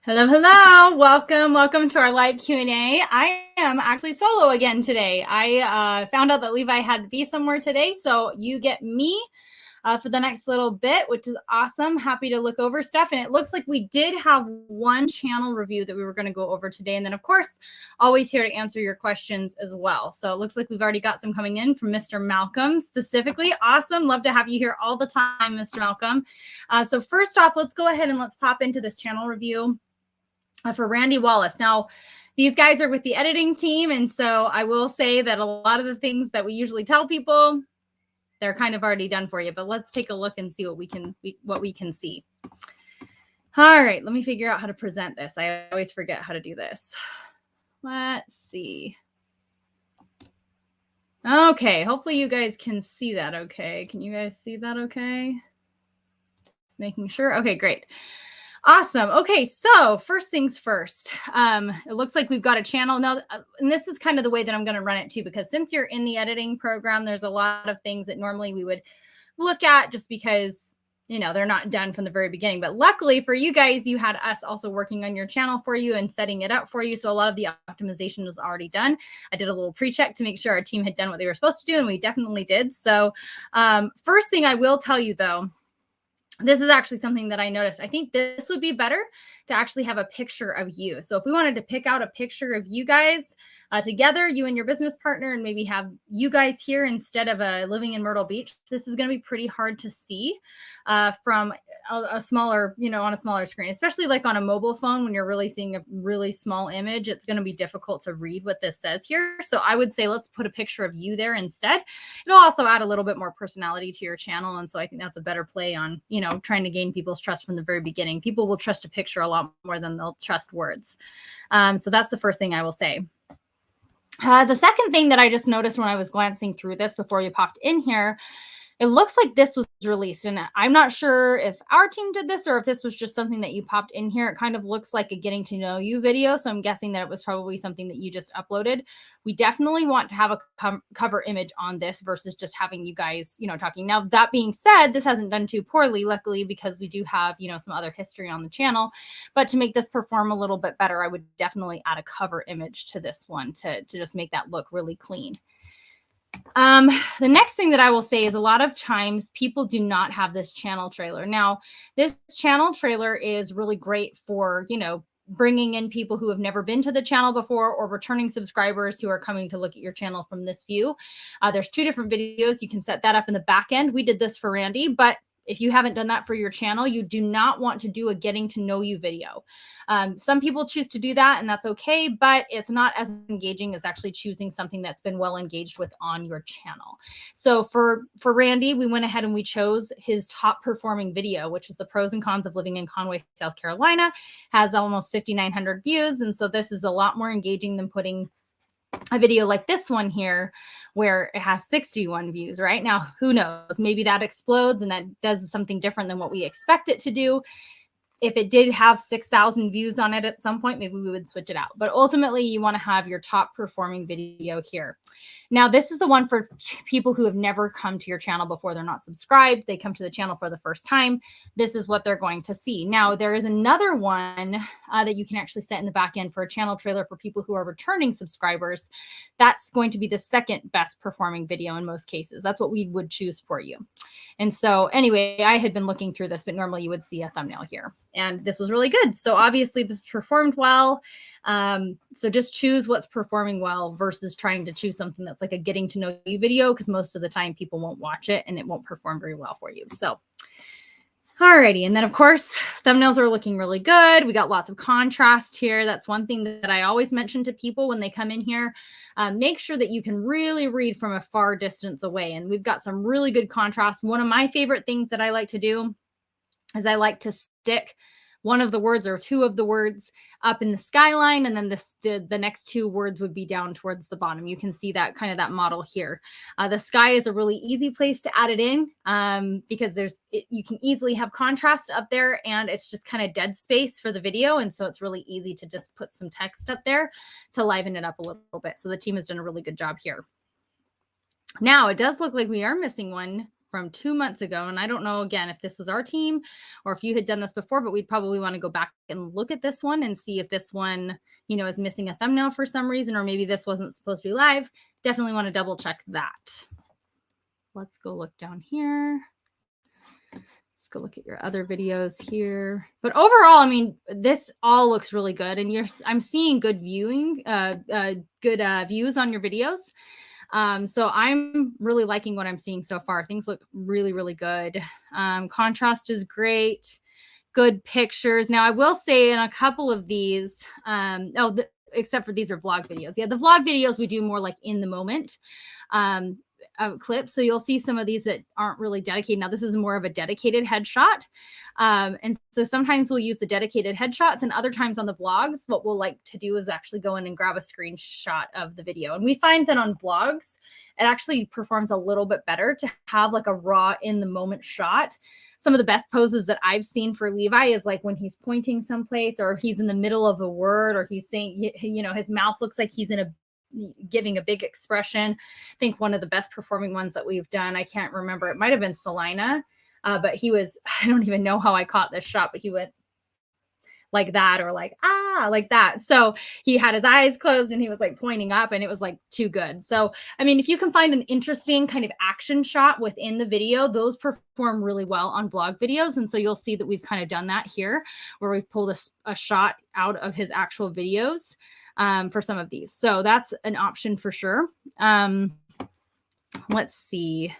Hello, hello. Welcome to our live Q&A. I am actually solo again today. I found out that Levi had to be somewhere today, so you get me for the next little bit, which is awesome. Happy to look over stuff. And it looks like we did have one channel review that we were going to go over today. And then, of course, always here to answer your questions as well. So it looks like we've already got some coming in from Mr. Malcolm specifically. Awesome. Love to have you here all the time, Mr. Malcolm. So first off, let's go ahead and let's pop into this channel review for Randy Wallace. Now, these guys are with the editing team, and so I will say that a lot of the things that we usually tell people, they're kind of already done for you. But let's take a look and see what we can see. All right, let me figure out how to present this. I always forget how to do this. Let's see. Okay, hopefully you guys can see that okay. Can you guys see that okay? Just making sure. Okay, great. Awesome. Okay, so first things first. It looks like we've got a channel now, and this is kind of the way that I'm going to run it too, because since you're in the editing program, there's a lot of things that normally we would look at just because, you know, they're not done from the very beginning. But luckily for you guys, you had us also working on your channel for you and setting it up for you. So a lot of the optimization was already done. I did a little pre-check to make sure our team had done what they were supposed to do, and we definitely did. So first thing I will tell you, though, this is actually something that I noticed. I think this would be better to actually have a picture of you. So if we wanted to pick out a picture of you guys together, you and your business partner, and maybe have you guys here instead of living in Myrtle Beach, this is going to be pretty hard to see from a smaller, on a smaller screen, especially like on a mobile phone when you're really seeing a really small image. It's going to be difficult to read what this says here. So I would say let's put a picture of you there instead. It'll also add a little bit more personality to your channel. And so I think that's a better play on, trying to gain people's trust from the very beginning. People will trust a picture a lot more than they'll trust words. So that's the first thing I will say. The second thing that I just noticed when I was glancing through this before you popped in here, it looks like this was released, and I'm not sure if our team did this or if this was just something that you popped in here. It kind of looks like a getting to know you video, so I'm guessing that it was probably something that you just uploaded. We definitely want to have a cover image on this versus just having you guys, talking. Now, that being said, this hasn't done too poorly, luckily, because we do have, some other history on the channel. But to make this perform a little bit better, I would definitely add a cover image to this one to just make that look really clean. The next thing that I will say is a lot of times people do not have this channel trailer. Now, this channel trailer is really great for, bringing in people who have never been to the channel before or returning subscribers who are coming to look at your channel from this view. There's two different videos. You can set that up in the back end. We did this for Randy, but if you haven't done that for your channel, you do not want to do a getting to know you video. Some people choose to do that, and that's okay, but it's not as engaging as actually choosing something that's been well engaged with on your channel. So for Randy, we went ahead and we chose his top performing video, which is the pros and cons of living in Conway, South Carolina. Has almost 5,900 views. And so this is a lot more engaging than putting a video like this one here where it has 61 views. Right now, who knows, maybe that explodes and that does something different than what we expect it to do. If it did have 6,000 views on it at some point, maybe we would switch it out. But ultimately, you want to have your top performing video here. Now, this is the one for people who have never come to your channel before. They're not subscribed. They come to the channel for the first time. This is what they're going to see. Now, there is another one that you can actually set in the back end for a channel trailer for people who are returning subscribers. That's going to be the second best performing video in most cases. That's what we would choose for you. And so anyway, I had been looking through this, but normally you would see a thumbnail here. And this was really good. So obviously this performed well. So just choose what's performing well versus trying to choose something that's like a getting to know you video, because most of the time people won't watch it and it won't perform very well for you. So alrighty. And then of course, thumbnails are looking really good. We got lots of contrast here. That's one thing that I always mention to people when they come in here. Make sure that you can really read from a far distance away. And we've got some really good contrast. One of my favorite things that I like to do is I like to stick one of the words or two of the words up in the skyline, and then the next two words would be down towards the bottom. You can see that kind of that model here. The sky is a really easy place to add it in because you can easily have contrast up there, and it's just kind of dead space for the video. And so it's really easy to just put some text up there to liven it up a little bit. So the team has done a really good job here. Now, it does look like we are missing one from 2 months ago. And I don't know, again, if this was our team or if you had done this before, but we'd probably want to go back and look at this one and see if this one, you know, is missing a thumbnail for some reason, or maybe this wasn't supposed to be live. Definitely want to double check that. Let's go look down here. Let's go look at your other videos here. But overall, I mean, this all looks really good, and I'm seeing good viewing, good views on your videos. So I'm really liking what I'm seeing so far. Things look really, really good. Contrast is great. Good pictures. Now, I will say in a couple of these, except for these are vlog videos. Yeah, the vlog videos we do more like in the moment clips. So you'll see some of these that aren't really dedicated. Now, this is more of a dedicated headshot. And so sometimes we'll use the dedicated headshots, and other times on the vlogs, what we'll like to do is actually go in and grab a screenshot of the video. And we find that on vlogs, it actually performs a little bit better to have like a raw in the moment shot. Some of the best poses that I've seen for Levi is like when he's pointing someplace, or he's in the middle of a word, or he's saying, you know, his mouth looks like he's giving a big expression. I think one of the best performing ones that we've done, I can't remember, it might have been Selina, but he was, I don't even know how I caught this shot, but he went like that, or like, like that. So he had his eyes closed and he was like pointing up, and it was like too good. So, I mean, if you can find an interesting kind of action shot within the video, those perform really well on vlog videos. And so you'll see that we've kind of done that here, where we've pulled a shot out of his actual videos for some of these. So that's an option for sure. Let's see.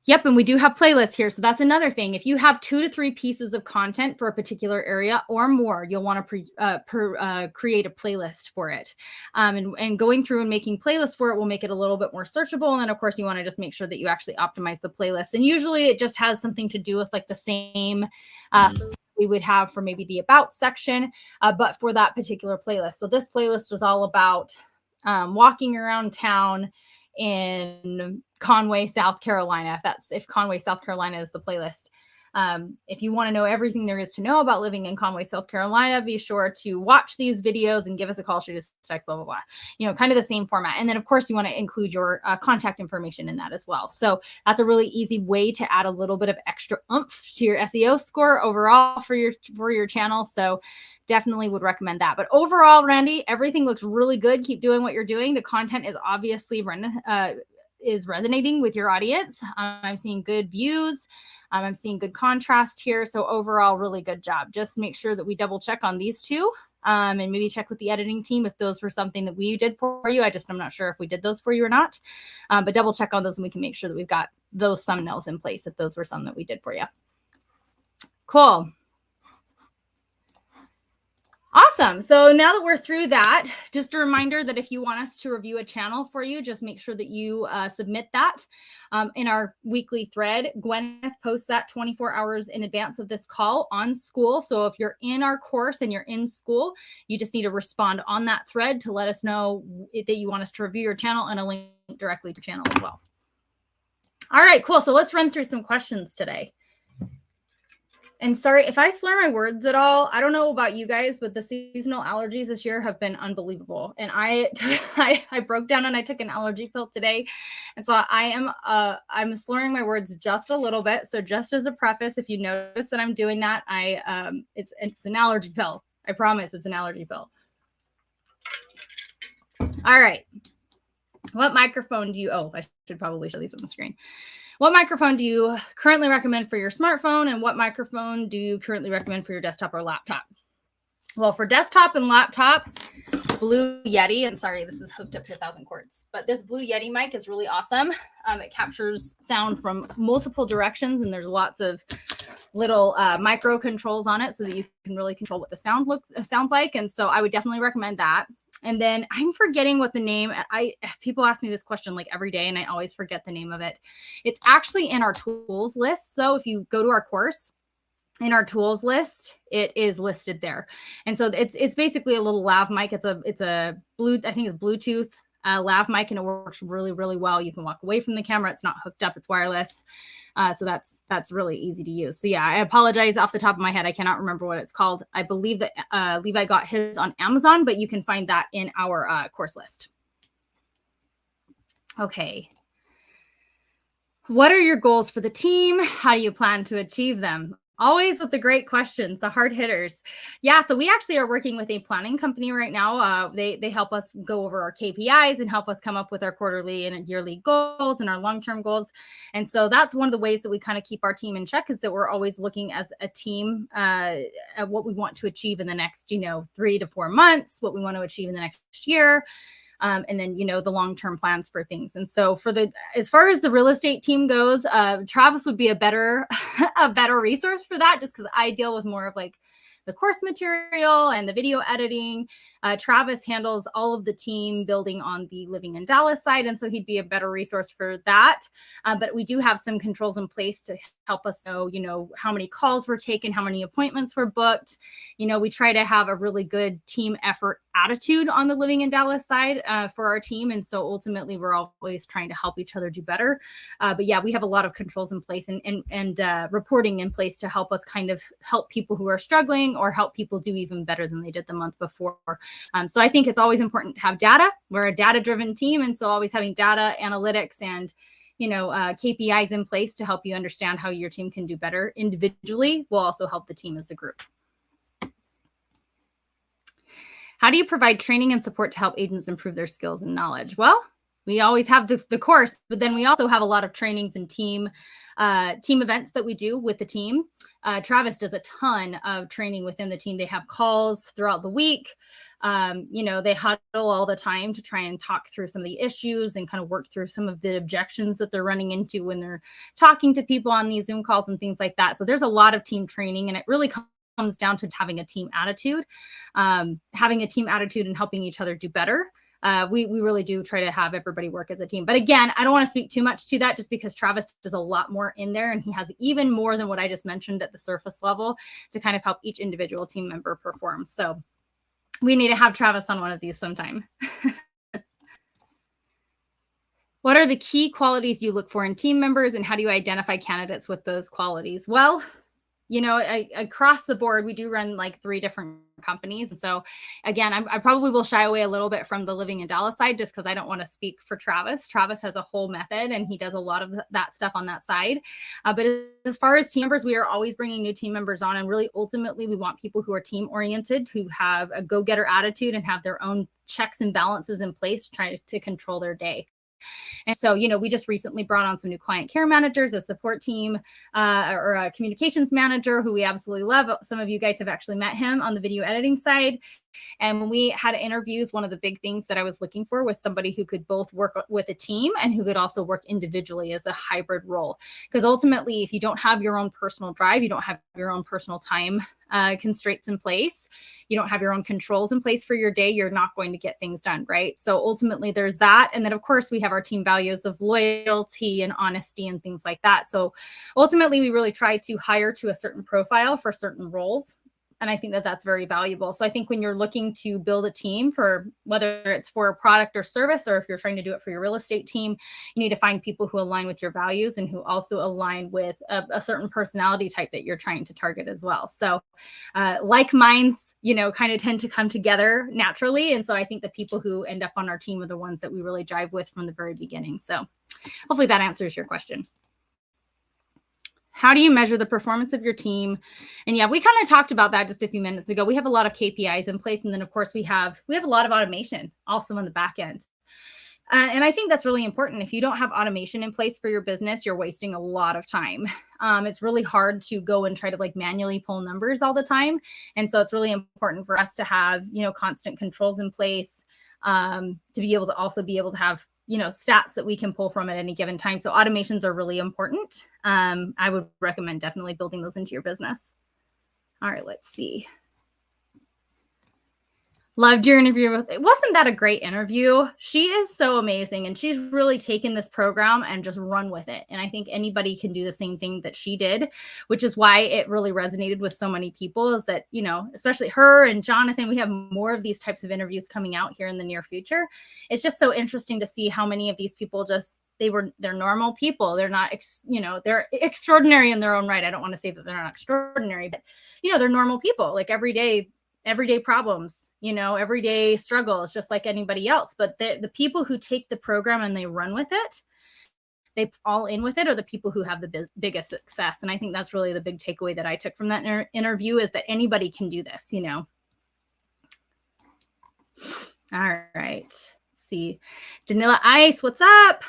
Yep, and we do have playlists here. So that's another thing. If you have 2 to 3 pieces of content for a particular area or more, you'll want to create a playlist for it. And going through and making playlists for it will make it a little bit more searchable. And then, of course, you want to just make sure that you actually optimize the playlist. And usually it just has something to do with like the same we would have for maybe the About section, but for that particular playlist. So this playlist was all about walking around town in Conway, South Carolina, if Conway, South Carolina is the playlist. If you want to know everything there is to know about living in Conway, South Carolina, be sure to watch these videos and give us a call, shoot us a text, blah, blah, blah. You know, kind of the same format. And then, of course, you want to include your contact information in that as well. So that's a really easy way to add a little bit of extra oomph to your SEO score overall for your channel. So definitely would recommend that. But overall, Randy, everything looks really good. Keep doing what you're doing. The content is obviously is resonating with your audience. I'm seeing good views. I'm seeing good contrast here. So overall, really good job. Just make sure that we double check on these two and maybe check with the editing team if those were something that we did for you. I'm not sure if we did those for you or not, but double check on those and we can make sure that we've got those thumbnails in place if those were some that we did for you. Cool. Awesome. So now that we're through that, just a reminder that if you want us to review a channel for you, just make sure that you submit that in our weekly thread. Gwyneth posts that 24 hours in advance of this call on School. So if you're in our course and you're in School, you just need to respond on that thread to let us know that you want us to review your channel, and a link directly to your channel as well. All right, cool. So let's run through some questions today. And sorry if I slur my words at all. I don't know about you guys, but the seasonal allergies this year have been unbelievable. And I broke down and I took an allergy pill today. And so I'm slurring my words just a little bit. So just as a preface, if you notice that I'm doing that, it's an allergy pill. I promise it's an allergy pill. All right. What microphone do you, I should probably show these on the screen. What microphone do you currently recommend for your smartphone, and what microphone do you currently recommend for your desktop or laptop? Well, for desktop and laptop, Blue Yeti, and sorry, this is hooked up to 1,000 cords, but this Blue Yeti mic is really awesome. It captures sound from multiple directions, and there's lots of little micro controls on it so that you can really control what the sounds like. And so I would definitely recommend that. And then I'm forgetting what the name, people ask me this question like every day, and I always forget the name of it. It's actually in our tools list. So if you go to our course, in our tools list, it is listed there. And so it's basically a little lav mic. It's a Bluetooth lav mic, and it works really, really well. You can walk away from the camera. It's not hooked up. It's wireless. So that's really easy to use. So yeah, I apologize off the top of my head. I cannot remember what it's called. I believe that Levi got his on Amazon, but you can find that in our course list. Okay. What are your goals for the team? How do you plan to achieve them? Always with the great questions, the hard hitters. Yeah, so we actually are working with a planning company right now. They help us go over our KPIs and help us come up with our quarterly and yearly goals and our long-term goals. And so that's one of the ways that we kind of keep our team in check, is that we're always looking as a team at what we want to achieve in the next, 3 to 4 months, what we want to achieve in the next year. And then, the long-term plans for things. And so as far as the real estate team goes, Travis would be a better resource for that, just because I deal with more of like the course material and the video editing. Travis handles all of the team building on the Living in Dallas side. And so he'd be a better resource for that. But we do have some controls in place to help us know, how many calls were taken, how many appointments were booked. We try to have a really good team effort attitude on the Living in Dallas side for our team. And so ultimately, we're always trying to help each other do better. But yeah, we have a lot of controls in place and reporting in place to help us kind of help people who are struggling or help people do even better than they did the month before. So I think it's always important to have data. We're a data-driven team. And so always having data, analytics, and KPIs in place to help you understand how your team can do better individually will also help the team as a group. How do you provide training and support to help agents improve their skills and knowledge? Well, we always have the course, but then we also have a lot of trainings and team events that we do with the team. Travis does a ton of training within the team. They have calls throughout the week. They huddle all the time to try and talk through some of the issues and kind of work through some of the objections that they're running into when they're talking to people on these Zoom calls and things like that. So there's a lot of team training, and it really comes down to having a team attitude, and helping each other do better. We really do try to have everybody work as a team. But again, I don't want to speak too much to that, just because Travis does a lot more in there, and he has even more than what I just mentioned at the surface level to kind of help each individual team member perform. So we need to have Travis on one of these sometime. What are the key qualities you look for in team members, and how do you identify candidates with those qualities? Well, across the board, we do run like 3 different companies. And so again, I probably will shy away a little bit from the Living in Dallas side, just because I don't want to speak for Travis. Travis has a whole method, and he does a lot of that stuff on that side. But as far as team members, we are always bringing new team members on. And really, ultimately, we want people who are team oriented, who have a go-getter attitude and have their own checks and balances in place to try to control their day. And so, we just recently brought on some new client care managers, a support team, or a communications manager who we absolutely love. Some of you guys have actually met him on the video editing side. And when we had interviews, one of the big things that I was looking for was somebody who could both work with a team and who could also work individually as a hybrid role. Because ultimately, if you don't have your own personal drive, you don't have your own personal time constraints in place, you don't have your own controls in place for your day, you're not going to get things done, right? So ultimately, there's that. And then, of course, we have our team values of loyalty and honesty and things like that. So ultimately, we really try to hire to a certain profile for certain roles. And I think that that's very valuable. So I think when you're looking to build a team, for whether it's for a product or service, or if you're trying to do it for your real estate team, you need to find people who align with your values and who also align with a certain personality type that you're trying to target as well. So like minds, kind of tend to come together naturally. And so I think the people who end up on our team are the ones that we really drive with from the very beginning. So hopefully that answers your question. How do you measure the performance of your team? And yeah, we kind of talked about that just a few minutes ago. We have a lot of KPIs in place. And then, of course, we have a lot of automation also on the back end. And I think that's really important. If you don't have automation in place for your business, you're wasting a lot of time. It's really hard to go and try to manually pull numbers all the time. And so it's really important for us to have, constant controls in place, to be able to have stats that we can pull from at any given time. So automations are really important. I would recommend definitely building those into your business. All right, let's see. Loved your interview. Wasn't that a great interview? She is so amazing, and she's really taken this program and just run with it. And I think anybody can do the same thing that she did, which is why it really resonated with so many people, is that, especially her and Jonathan, we have more of these types of interviews coming out here in the near future. It's just so interesting to see how many of these people they're normal people. They're not, they're extraordinary in their own right. I don't want to say that they're not extraordinary, but, they're normal people, like everyday problems, everyday struggles, just like anybody else. But the people who take the program and they run with it, they all in with it are the people who have the biggest success. And I think that's really the big takeaway that I took from that interview, is that anybody can do this, you know. All right. Let's see. Danila Ice, what's up?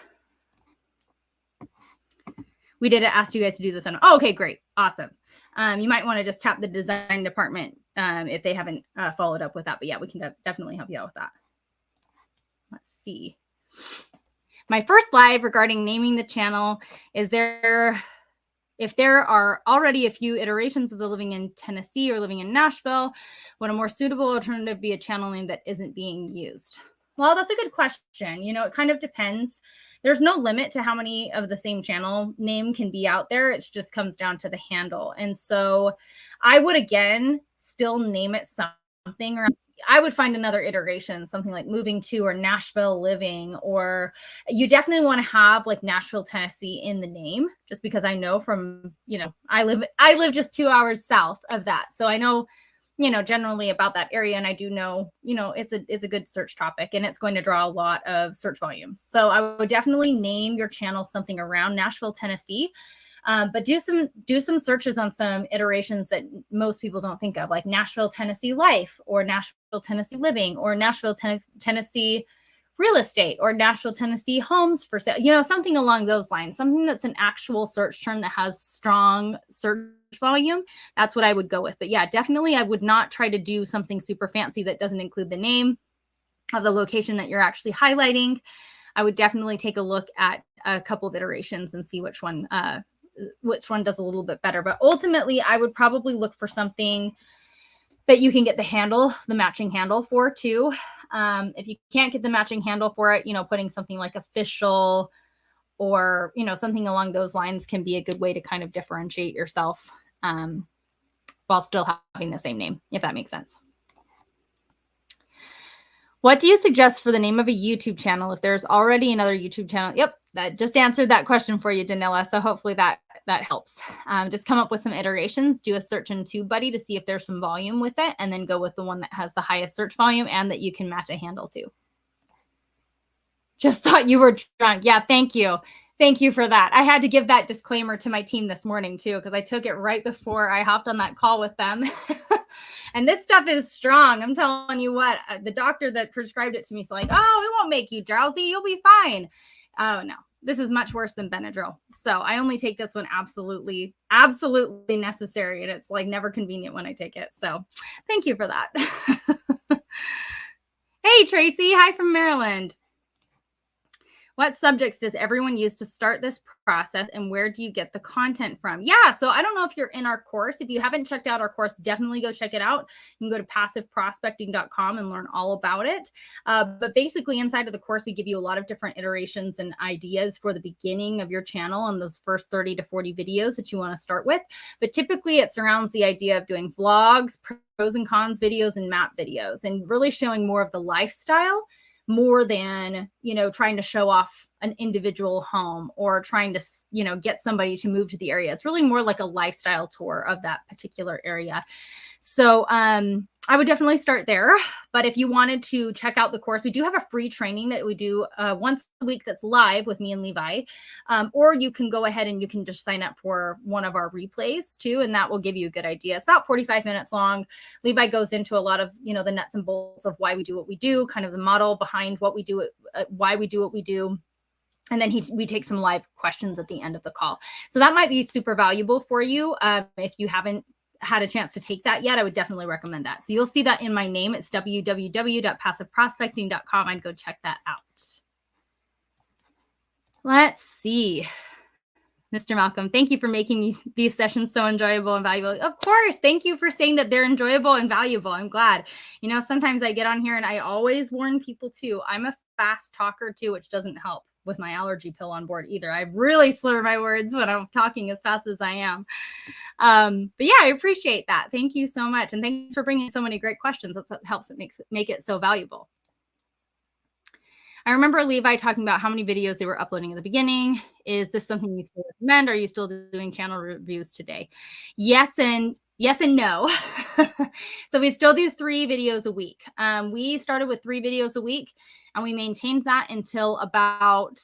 We did ask you guys to do this. Oh, okay, great. Awesome. You might want to just tap the design department if they haven't followed up with that. But yeah, we can definitely help you out with that. Let's see. My first live regarding naming the channel is if there are already a few iterations of the living in Tennessee or living in Nashville, would a more suitable alternative be a channel name that isn't being used? Well, that's a good question. You know, it kind of depends. There's no limit to how many of the same channel name can be out there. It just comes down to the handle. And so I would, again, still name it something, or I would find another iteration, something like Moving To or Nashville Living, or you definitely want to have like Nashville, Tennessee in the name, just because I know from, you know, I live just 2 hours south of that. So I know, you know, generally about that area. And I do know, you know, it's a good search topic, and it's going to draw a lot of search volume. So I would definitely name your channel something around Nashville, Tennessee. But do some searches on some iterations that most people don't think of, like Nashville, Tennessee Life, or Nashville, Tennessee Living, or Nashville, Tennessee Real Estate, or Nashville, Tennessee Homes for Sale, you know, something along those lines, something that's an actual search term that has strong search volume. That's what I would go with. But yeah, definitely I would not try to do something super fancy that doesn't include the name of the location that you're actually highlighting. I would definitely take a look at a couple of iterations and see which one does a little bit better. But ultimately, I would probably look for something that you can get the matching handle for too. If you can't get the matching handle for it, you know, putting something like official or, you know, something along those lines can be a good way to kind of differentiate yourself while still having the same name, if that makes sense. What do you suggest for the name of a YouTube channel if there's already another YouTube channel? Yep, that just answered that question for you, Danila. So hopefully that helps. Just come up with some iterations, do a search in TubeBuddy to see if there's some volume with it, and then go with the one that has the highest search volume and that you can match a handle to. Just thought you were drunk. Yeah, thank you. Thank you for that. I had to give that disclaimer to my team this morning too, because I took it right before I hopped on that call with them. And this stuff is strong. I'm telling you what, the doctor that prescribed it to me is like, oh, it won't make you drowsy. You'll be fine. Oh, no, this is much worse than Benadryl. So I only take this one absolutely, absolutely necessary. And it's like never convenient when I take it. So thank you for that. Hey, Tracy. Hi from Maryland. What subjects does everyone use to start this process, and where do you get the content from? Yeah, so I don't know if you're in our course. If you haven't checked out our course, definitely go check it out. You can go to passiveprospecting.com and learn all about it. But basically inside of the course, we give you a lot of different iterations and ideas for the beginning of your channel and those first 30 to 40 videos that you want to start with. But typically it surrounds the idea of doing vlogs, pros and cons videos, and map videos, and really showing more of the lifestyle more than, you know, trying to show off an individual home or trying to, you know, get somebody to move to the area. It's really more like a lifestyle tour of that particular area. So I would definitely start there. But if you wanted to check out the course, we do have a free training that we do once a week that's live with me and Levi. Or you can go ahead and you can just sign up for one of our replays too, and that will give you a good idea. It's about 45 minutes long. Levi goes into a lot of, you know, the nuts and bolts of why we do what we do, kind of the model behind what we do, why we do what we do. And then we take some live questions at the end of the call. So that might be super valuable for you. If you haven't had a chance to take that yet, I would definitely recommend that. So you'll see that in my name. It's www.passiveprospecting.com. I'd go check that out. Let's see. Mr. Malcolm, thank you for making these sessions so enjoyable and valuable. Of course. Thank you for saying that they're enjoyable and valuable. I'm glad. You know, sometimes I get on here and I always warn people too. I'm a fast talker too, which doesn't help with my allergy pill on board either. I really slur my words when I'm talking as fast as I am. But yeah, I appreciate that. Thank you so much. And thanks for bringing so many great questions. That's what helps make it so valuable. I remember Levi talking about how many videos they were uploading at the beginning. Is this something you still recommend? Are you still doing channel reviews today? Yes and no. So we still do 3 videos a week. We started with 3 videos a week, and we maintained that until about,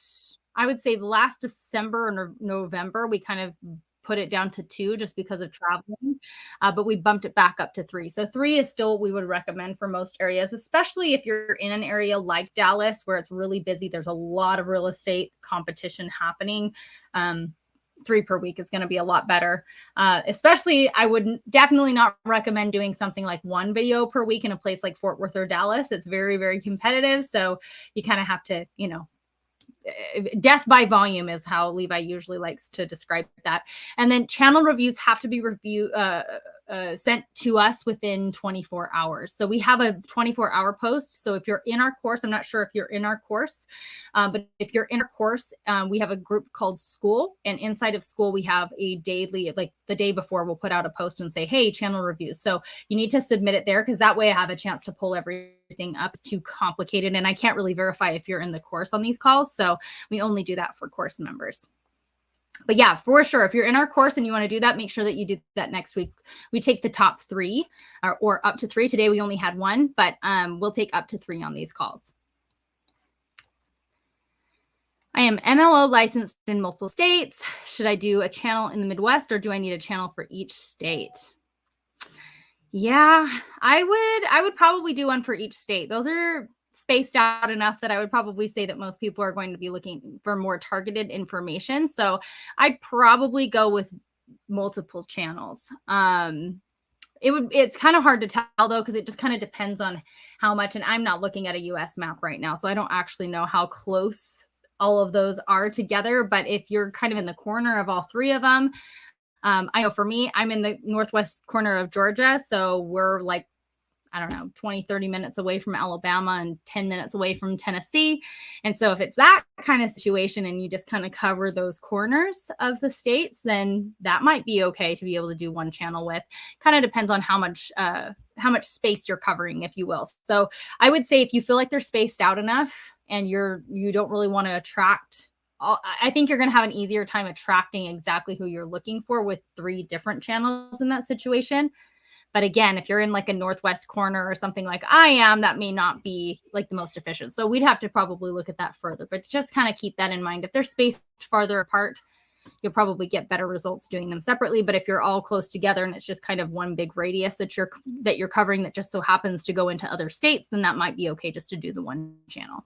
I would say last December or November, we kind of put it down to 2 just because of traveling, but we bumped it back up to 3. So 3 is still what we would recommend for most areas, especially if you're in an area like Dallas where it's really busy. There's a lot of real estate competition happening. 3 per week is going to be a lot better. Especially, I would definitely not recommend doing something like 1 video per week in a place like Fort Worth or Dallas. It's very, very competitive. So you kind of have to, death by volume is how Levi usually likes to describe that. And then channel reviews have to be sent to us within 24 hours. So we have a 24-hour post. So if you're in our course, I'm not sure if you're in our course, but if you're in our course, we have a group called School. And inside of School, we have a daily, like the day before, we'll put out a post and say, hey, channel reviews. So you need to submit it there because that way I have a chance to pull everything up. It's too complicated. And I can't really verify if you're in the course on these calls. So we only do that for course members. But yeah, for sure, if you're in our course and you want to do that, make sure that you do that next week. We take the top 3 or up to 3. Today we only had 1, but we'll take up to 3 on these calls. I am MLO licensed in multiple states. Should I do a channel in the Midwest or do I need a channel for each state? Yeah, I would probably do one for each state. Those are spaced out enough that I would probably say that most people are going to be looking for more targeted information. So I'd probably go with multiple channels. It's kind of hard to tell though, because it just kind of depends on how much, and I'm not looking at a US map right now, so I don't actually know how close all of those are together. But if you're kind of in the corner of all 3 of them, I know for me, I'm in the northwest corner of Georgia. So we're like, I don't know, 20, 30 minutes away from Alabama and 10 minutes away from Tennessee. And so if it's that kind of situation and you just kind of cover those corners of the states, then that might be okay to be able to do 1 channel with. Kind of depends on how much space you're covering, if you will. So I would say if you feel like they're spaced out enough and you don't really want to attract, I think you're going to have an easier time attracting exactly who you're looking for with 3 different channels in that situation. But again, if you're in like a northwest corner or something like I am, that may not be like the most efficient. So we'd have to probably look at that further, but just kind of keep that in mind. If they're spaced farther apart, you'll probably get better results doing them separately. But if you're all close together and it's just kind of one big radius that you're covering that just so happens to go into other states, then that might be okay just to do the 1 channel.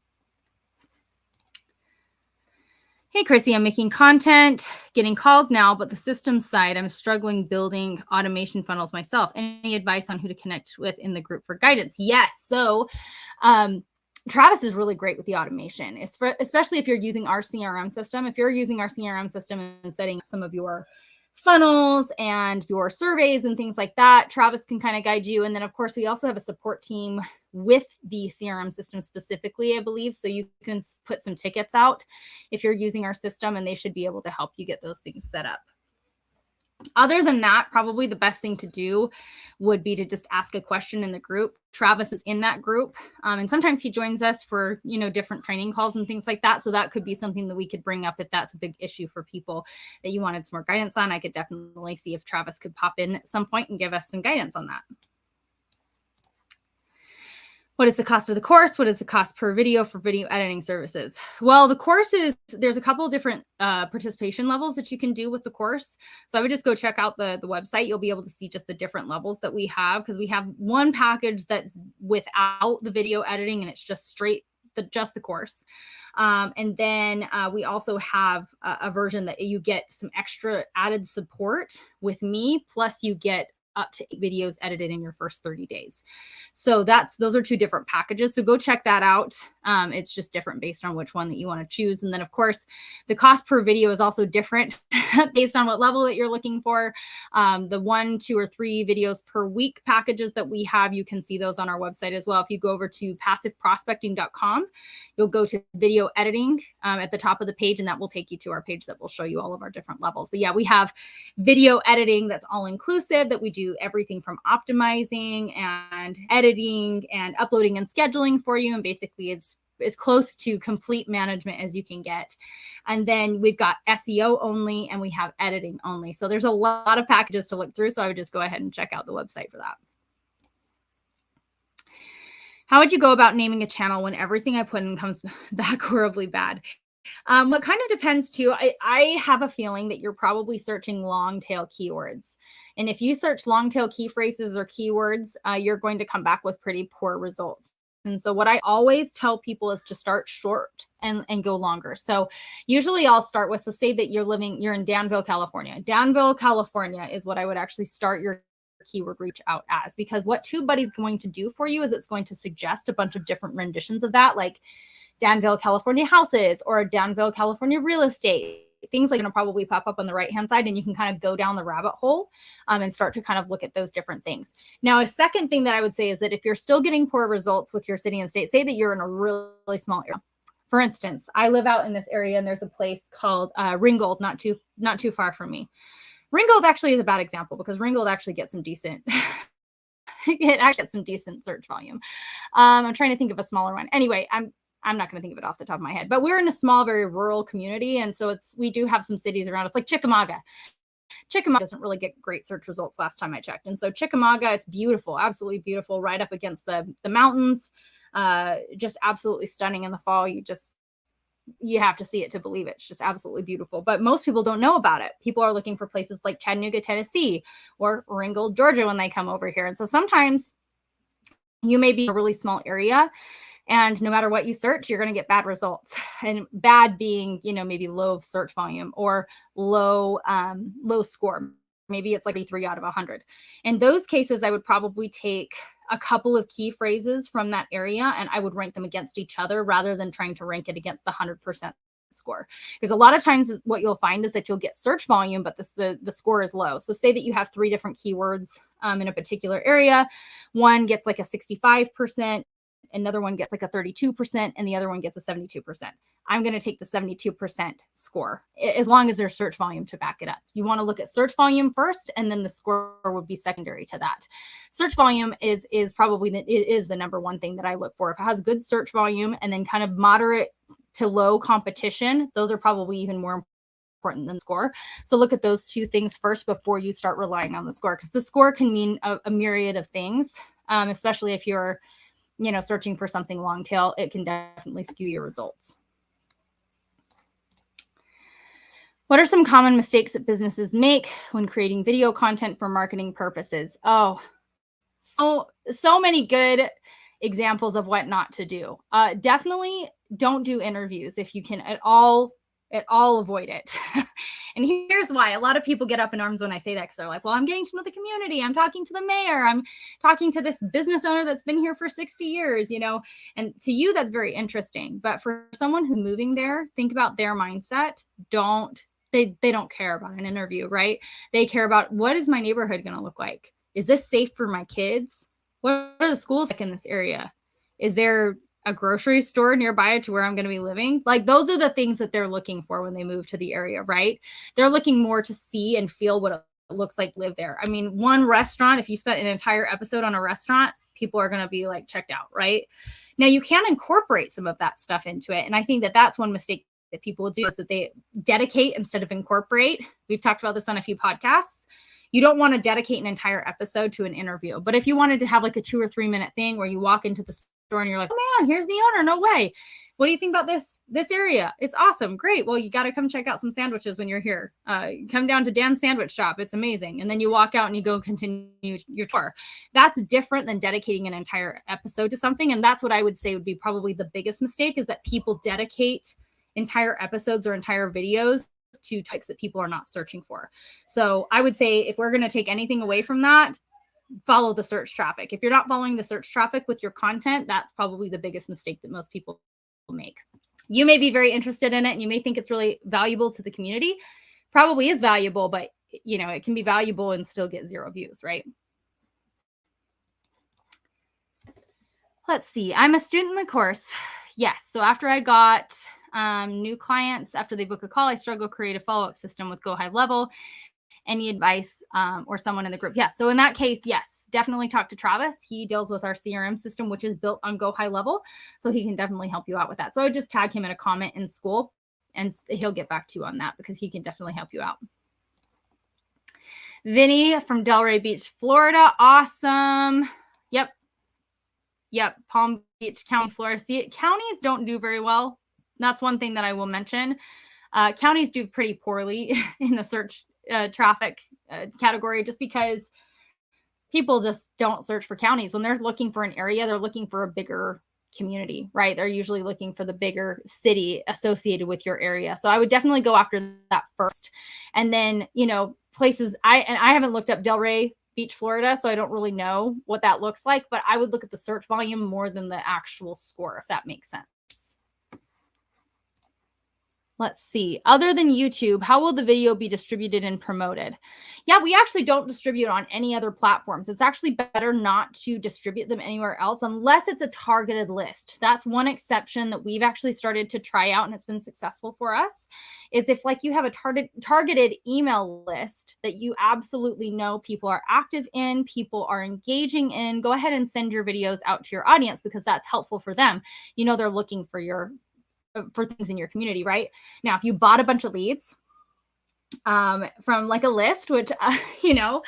Hey, Chrissy, I'm making content, getting calls now, but the system side, I'm struggling building automation funnels myself. Any advice on who to connect with in the group for guidance? Yes. So Travis is really great with the automation, especially if you're using our CRM system. If you're using our CRM system and setting up some of your funnels and your surveys and things like that, Travis can kind of guide you. And then, of course, we also have a support team with the CRM system specifically, I believe. So you can put some tickets out if you're using our system, and they should be able to help you get those things set up. Other than that, probably the best thing to do would be to just ask a question in the group. Travis is in that group, and sometimes he joins us for, different training calls and things like that. So that could be something that we could bring up if that's a big issue for people that you wanted some more guidance on. I could definitely see if Travis could pop in at some point and give us some guidance on that. What is the cost of the course? What is the cost per video for video editing services? Well, the course there's a couple of different participation levels that you can do with the course. So I would just go check out the website. You'll be able to see just the different levels that we have, because we have one package that's without the video editing and it's just just the course. And then we also have a version that you get some extra added support with me, plus you get up to 8 videos edited in your first 30 days. So those are 2 different packages. So go check that out. It's just different based on which one that you want to choose. And then of course, the cost per video is also different based on what level that you're looking for. The 1, 2, or 3 videos per week packages that we have, you can see those on our website as well. If you go over to passiveprospecting.com, you'll go to video editing at the top of the page, and that will take you to our page that will show you all of our different levels. But yeah, we have video editing that's all inclusive, that we do everything from optimizing and editing and uploading and scheduling for you. And basically it's as close to complete management as you can get. And then we've got SEO only, and we have editing only. So there's a lot of packages to look through. So I would just go ahead and check out the website for that. How would you go about naming a channel when everything I put in comes back horribly bad? What kind of depends too. I have a feeling that you're probably searching long tail keywords. And if you search long tail key phrases or keywords, you're going to come back with pretty poor results. And so what I always tell people is to start short and go longer. So usually I'll start with, so say that you're in Danville, California. Danville, California is what I would actually start your keyword reach out as, because what TubeBuddy is going to do for you is it's going to suggest a bunch of different renditions of that, like Danville, California houses, or Danville, California real estate. Things like going to probably pop up on the right hand side, and you can kind of go down the rabbit hole and start to kind of look at those different things. Now, a second thing that I would say is that if you're still getting poor results with your city and state, say that you're in a really small area. For instance, I live out in this area, and there's a place called Ringgold, not too far from me. Ringgold actually is a bad example because Ringgold actually gets some decent. It actually gets some decent search volume. I'm trying to think of a smaller one. Anyway, I'm not going to think of it off the top of my head, but we're in a small, very rural community. And so we do have some cities around us, like Chickamauga. Chickamauga doesn't really get great search results last time I checked. And so Chickamauga, it's beautiful, absolutely beautiful, right up against the mountains, just absolutely stunning in the fall. You have to see it to believe it. It's just absolutely beautiful. But most people don't know about it. People are looking for places like Chattanooga, Tennessee, or Ringgold, Georgia when they come over here. And so sometimes you may be in a really small area, and no matter what you search, you're going to get bad results. And bad being, maybe low search volume or low score. Maybe it's like 3 out of 100. In those cases, I would probably take a couple of key phrases from that area and I would rank them against each other rather than trying to rank it against the 100% score. Because a lot of times what you'll find is that you'll get search volume, but the score is low. So say that you have 3 different keywords in a particular area. One gets like a 65%. Another one gets like a 32%, and the other one gets a 72%. I'm going to take the 72% score, as long as there's search volume to back it up. You want to look at search volume first, and then the score would be secondary to that. Search volume is probably the number one thing that I look for. If it has good search volume and then kind of moderate to low competition, those are probably even more important than score. So look at those 2 things first before you start relying on the score, because the score can mean a myriad of things, especially if you're searching for something long tail. It can definitely skew your results. What are some common mistakes that businesses make when creating video content for marketing purposes? Oh, so many good examples of what not to do. Definitely don't do interviews if you can at all avoid it. And here's why. A lot of people get up in arms when I say that, because they're like, well, I'm getting to know the community. I'm talking to the mayor. I'm talking to this business owner that's been here for 60 years, and to you, that's very interesting. But for someone who's moving there, think about their mindset. They don't care about an interview, right? They care about, what is my neighborhood going to look like? Is this safe for my kids? What are the schools like in this area? Is there a grocery store nearby to where I'm going to be living? Like, those are the things that they're looking for when they move to the area, right? They're looking more to see and feel what it looks like live there. I mean, one restaurant, if you spent an entire episode on a restaurant, people are going to be like checked out, right? Now, you can incorporate some of that stuff into it. And I think that that's one mistake that people will do, is that they dedicate instead of incorporate. We've talked about this on a few podcasts. You don't want to dedicate an entire episode to an interview. But if you wanted to have like a 2 or 3 minute thing where you walk into the store and you're like, oh man, here's the owner. No way. What do you think about this area? It's awesome. Great. Well, you got to come check out some sandwiches when you're here. Come down to Dan's Sandwich Shop. It's amazing. And then you walk out and you go continue your tour. That's different than dedicating an entire episode to something. And that's what I would say would be probably the biggest mistake, is that people dedicate entire episodes or entire videos to topics that people are not searching for. So I would say, if we're going to take anything away from that, follow the search traffic. If you're not following the search traffic with your content, that's probably the biggest mistake that most people make. You may be very interested in it and you may think it's really valuable to the community. Probably is valuable, but it can be valuable and still get 0 views, right? Let's see. I'm a student in the course. Yes. So after I got new clients, after they book a call, I struggle to create a follow-up system with Go High Level. Any advice or someone in the group? Yes. So in that case, yes, definitely talk to Travis. He deals with our CRM system, which is built on Go High Level. So he can definitely help you out with that. So I would just tag him in a comment in school and he'll get back to you on that, because he can definitely help you out. Vinny from Delray Beach, Florida. Awesome. Yep. Palm Beach County, Florida. See, counties don't do very well That's one thing that I will mention. Counties do pretty poorly in the search traffic category, just because people just don't search for counties. When they're looking for an area, they're looking for a bigger community, right? They're usually looking for the bigger city associated with your area. So I would definitely go after that first. And then, you know, places I haven't looked up Delray Beach, Florida, so I don't really know what that looks like, but I would look at the search volume more than the actual score, if that makes sense. Let's see. Other than YouTube, how will the video be distributed and promoted? Yeah, we actually don't distribute on any other platforms. It's actually better not to distribute them anywhere else unless it's a targeted list. That's one exception that we've actually started to try out, and it's been successful for us, is if like you have a targeted email list that you absolutely know people are active in, people are engaging in, go ahead and send your videos out to your audience, because that's helpful for them. You know, they're looking for things in your community, right? Now, if you bought a bunch of leads from like a list, which, you know,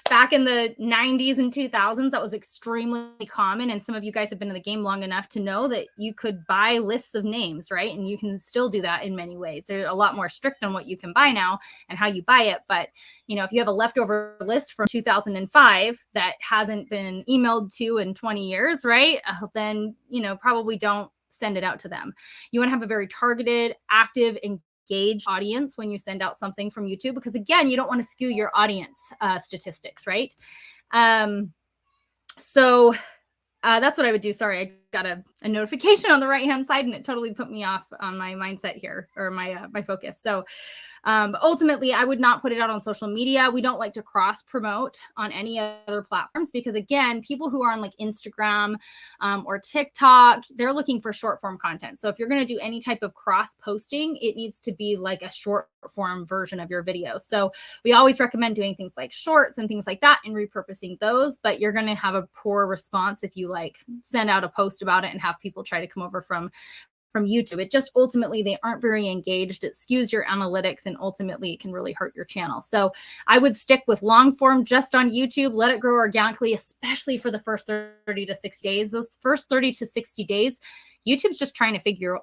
back in the 90s and 2000s, that was extremely common. And some of you guys have been in the game long enough to know that you could buy lists of names, right? And you can still do that in many ways. They're a lot more strict on what you can buy now and how you buy it. But, you know, if you have a leftover list from 2005 that hasn't been emailed to in 20 years, right? Then, you know, probably don't send it out to them. You want to have a very targeted, active, engaged audience when you send out something from YouTube, because again, you don't want to skew your audience statistics, right? So that's what I would do. Sorry, I got a notification on the right-hand side and it totally put me off on my mindset here, or my focus. So ultimately, I would not put it out on social media. We don't like to cross promote on any other platforms, because again, people who are on like Instagram or TikTok, they're looking for short form content. So if you're going to do any type of cross posting, it needs to be like a short form version of your video. So we always recommend doing things like shorts and things like that and repurposing those, but you're going to have a poor response if you like send out a post about it and have people try to come over from YouTube. It just ultimately, they aren't very engaged. It skews your analytics, and ultimately it can really hurt your channel. So I would stick with long form just on YouTube. Let it grow organically, especially for the first 30 to 60 days. Those first 30 to 60 days, YouTube's just trying to figure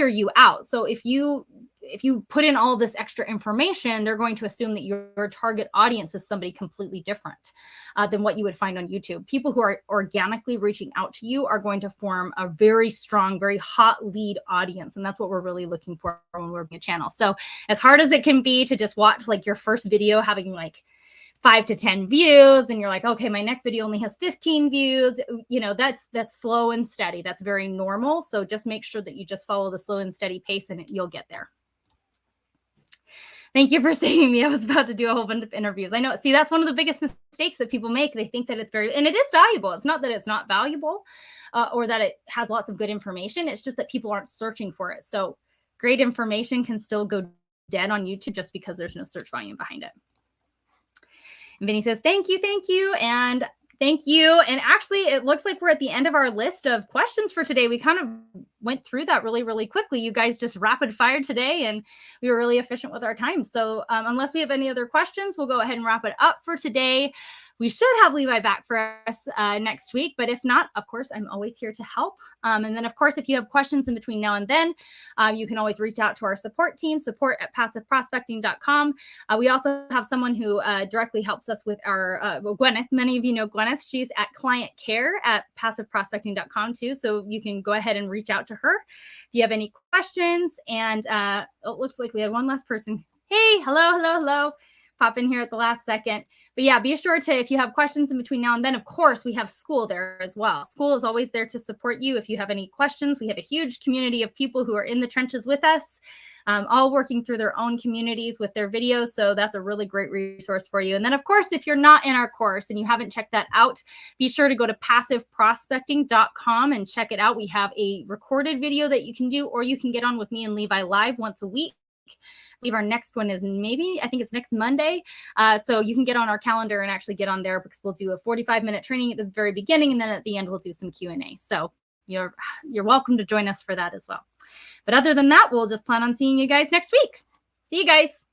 you out. So if you put in all this extra information, they're going to assume that your target audience is somebody completely different than what you would find on YouTube. People who are organically reaching out to you are going to form a very strong, very hot lead audience. And that's what we're really looking for when we're building a channel. So as hard as it can be to just watch like your first video having like 5 to 10 views, and you're like, okay, my next video only has 15 views. You know, that's slow and steady. That's very normal. So just make sure that you just follow the slow and steady pace, and you'll get there. Thank you for saving me. I was about to do a whole bunch of interviews. I know. See, that's one of the biggest mistakes that people make. They think that it's and it is valuable. It's not that it's not valuable or that it has lots of good information. It's just that people aren't searching for it. So great information can still go dead on YouTube just because there's no search volume behind it. And Vinny says, thank you. And thank you. And actually, it looks like we're at the end of our list of questions for today. We kind of went through that really, really quickly. You guys just rapid fired today, and we were really efficient with our time. So unless we have any other questions, we'll go ahead and wrap it up for today. We should have Levi back for us next week. But if not, of course, I'm always here to help. And then, of course, if you have questions in between now and then, you can always reach out to our support team, support@passiveprospecting.com. We also have someone who directly helps us with our Gwyneth. Many of you know Gwyneth. She's at client care at passiveprospecting.com too. So you can go ahead and reach out to her if you have any questions. And it looks like we had one last person. Hey, hello. Pop in here at the last second. But yeah, be sure to, if you have questions in between now and then, of course, we have school there as well. School is always there to support you. If you have any questions, we have a huge community of people who are in the trenches with us, all working through their own communities with their videos. So that's a really great resource for you. And then, of course, if you're not in our course and you haven't checked that out, be sure to go to passiveprospecting.com and check it out. We have a recorded video that you can do, or you can get on with me and Levi live once a week. I believe our next one is I think it's next Monday. So you can get on our calendar and actually get on there, because we'll do a 45-minute training at the very beginning. And then at the end, we'll do some Q&A. So you're welcome to join us for that as well. But other than that, we'll just plan on seeing you guys next week. See you guys.